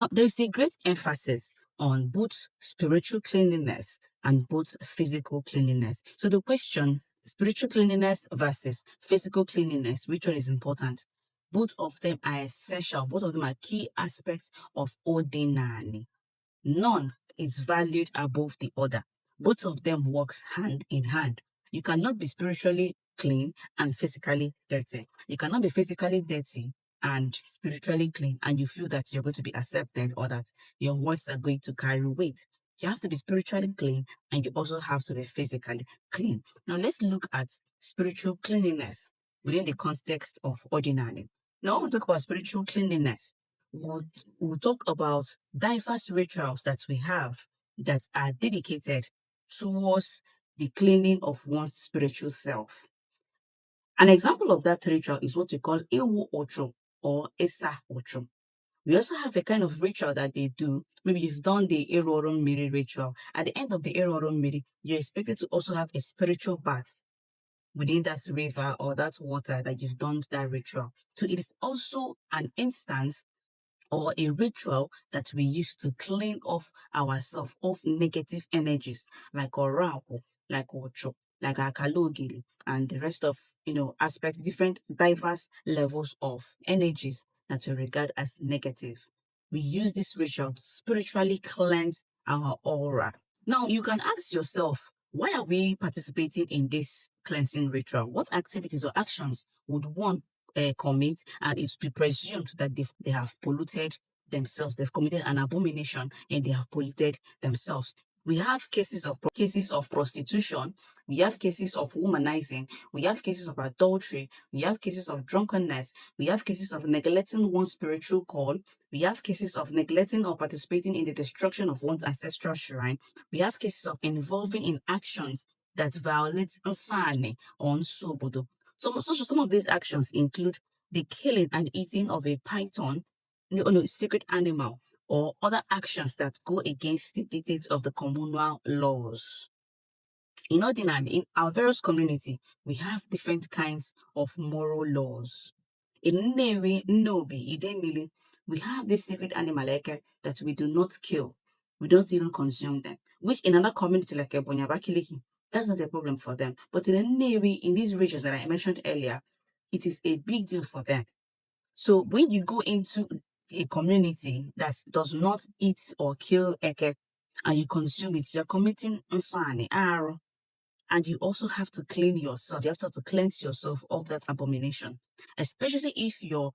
Now, there is a great emphasis on both spiritual cleanliness and both physical cleanliness. So the question, spiritual cleanliness versus physical cleanliness, which one is important? Both of them are essential. Both of them are key aspects of ordinary. None is valued above the other. Both of them works hand in hand. You cannot be spiritually clean and physically dirty. You cannot be physically dirty and spiritually clean and you feel that you're going to be accepted or that your words are going to carry weight. You have to be spiritually clean and you also have to be physically clean. Now let's look at spiritual cleanliness within the context of ordinary. Now, when we talk about spiritual cleanliness, we'll, we'll talk about diverse rituals that we have that are dedicated towards the cleaning of one's spiritual self. An example of that ritual is what we call Ewu Ocho or Esa Ocho. We also have a kind of ritual that they do. Maybe you've done the Erorom Miri ritual. At the end of the Erorom Miri, you're expected to also have a spiritual bath within that river or that water that you've done that ritual. So it is also an instance or a ritual that we use to clean off ourselves of negative energies like orapo, like ocho, like akalogili, and the rest of aspects, different diverse levels of energies that we regard as negative. We use this ritual to spiritually cleanse our aura. Now you can ask yourself, why are we participating in this cleansing ritual? What activities or actions would one commit, and it's be presumed that they have polluted themselves, they've committed an abomination, and they have polluted themselves? We have cases of prostitution, we have cases of womanizing, we have cases of adultery, we have cases of drunkenness, we have cases of neglecting one's spiritual call, we have cases of neglecting or participating in the destruction of one's ancestral shrine, we have cases of involving in actions that violate Nsani or Nsobodo. Some of these actions include the killing and eating of a python, no, sacred animal, or other actions that go against the dictates of the communal laws. In ordinary, in our various community, we have different kinds of moral laws. In Nnewi, Nnobi, Idemili, we have this sacred animal that we do not kill. We don't even consume them, which in another community like Ebonyabakiliki, that's not a problem for them. But in Nnewi, in these regions that I mentioned earlier, it is a big deal for them. So when you go into a community that does not eat or kill eke and you consume it, you're committing nsani, aro, and you also have to clean yourself. You have to cleanse yourself of that abomination, especially if you're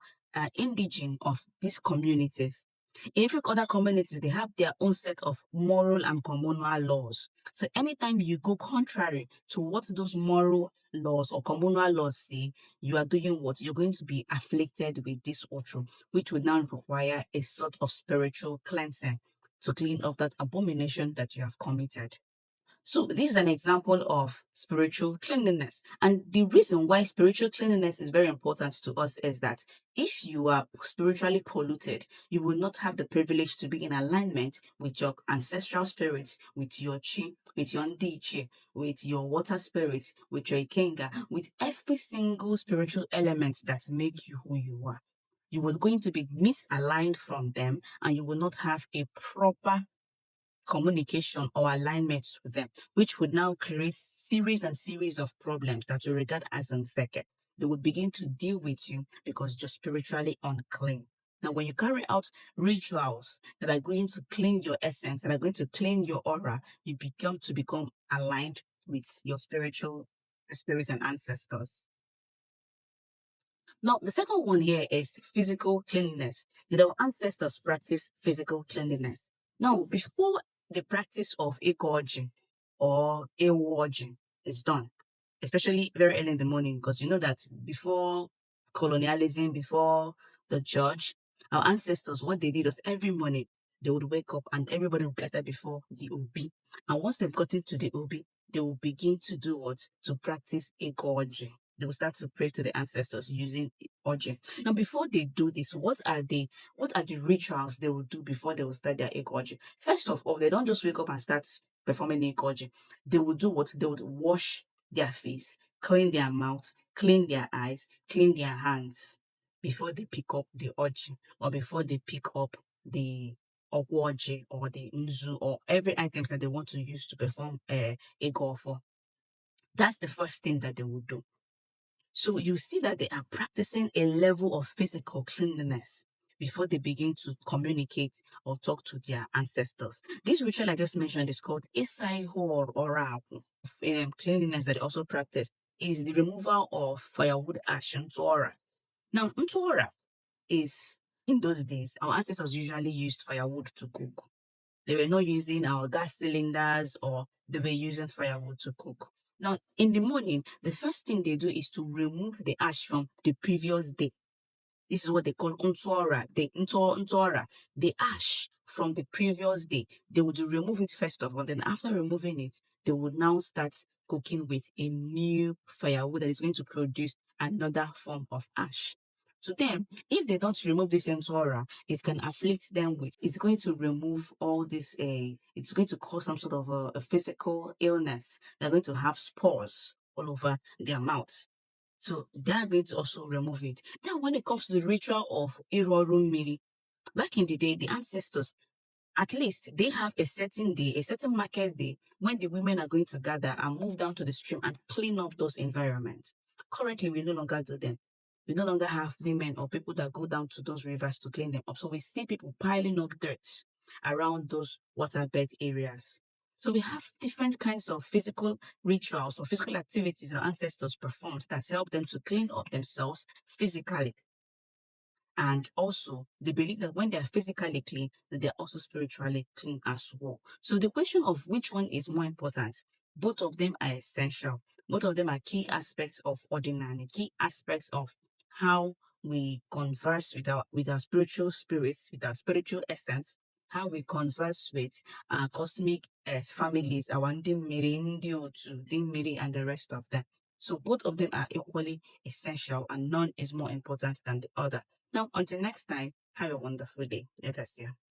indigene of these communities. In every other communities, they have their own set of moral and communal laws. So anytime you go contrary to what those moral laws or communal laws say, you are doing what? You're going to be afflicted with this otro, which would now require a sort of spiritual cleansing to clean off that abomination that you have committed. So this is an example of spiritual cleanliness. And the reason why spiritual cleanliness is very important to us is that if you are spiritually polluted, you will not have the privilege to be in alignment with your ancestral spirits, with your chi, with your ndiche, with your water spirits, with your ikenga, with every single spiritual element that make you who you are. You will going to be misaligned from them and you will not have a proper communication or alignments with them, which would now create series and series of problems that we regard as unsacred. They would begin to deal with you because you're spiritually unclean. Now, when you carry out rituals that are going to clean your essence, that are going to clean your aura, you become aligned with your spiritual spirits and ancestors. Now, the second one here is physical cleanliness. Did our ancestors practice physical cleanliness? Now, before the practice of ecology or ewology is done, especially very early in the morning, because you know that before colonialism, before the church, our ancestors, what they did was every morning they would wake up and everybody would gather before the Obi. And once they've gotten to the Obi, they will begin to do what? To practice ecology. They will start to pray to the ancestors using Oji. Now, before they do this, what are the rituals they will do before they will start their ecology? First of all, they don't just wake up and start performing ecology. They will do what? They would wash their face, clean their mouth, clean their eyes, clean their hands before they pick up the Oji or before they pick up the okwoji or the nzu or every items that they want to use to perform a golfer. That's the first thing that they will do. So you see that they are practicing a level of physical cleanliness before they begin to communicate or talk to their ancestors. This ritual I just mentioned is called Isaiho or Oraku. Cleanliness that they also practice is the removal of firewood ash and Torah. Now, Ntora is in those days, our ancestors usually used firewood to cook. They were not using our gas cylinders or they were using firewood to cook. Now, in the morning, the first thing they do is to remove the ash from the previous day. This is what they call untora, the ash from the previous day. They would remove it first of all. Then after removing it, they would now start cooking with a new firewood that is going to produce another form of ash. To them, if they don't remove this untora, it can afflict them with, it's going to remove all this, it's going to cause some sort of a physical illness. They're going to have spores all over their mouths. So they're going to also remove it. Now, when it comes to the ritual of Iroru Miri, back in the day, the ancestors, at least they have a certain day, a certain market day, when the women are going to gather and move down to the stream and clean up those environments. Currently, we no longer do them. We no longer have women or people that go down to those rivers to clean them up. So we see people piling up dirt around those waterbed areas. So we have different kinds of physical rituals or physical activities our ancestors performed that help them to clean up themselves physically. And also, they believe that when they're physically clean, that they're also spiritually clean as well. So the question of which one is more important, both of them are essential. Both of them are key aspects of ordinary, key aspects of how we converse with our spiritual spirits, with our spiritual essence, how we converse with our cosmic families, our Ndimiri, Ndiotu, Dimiri, and the rest of them. So both of them are equally essential, and none is more important than the other. Now, until next time, have a wonderful day. Let us see.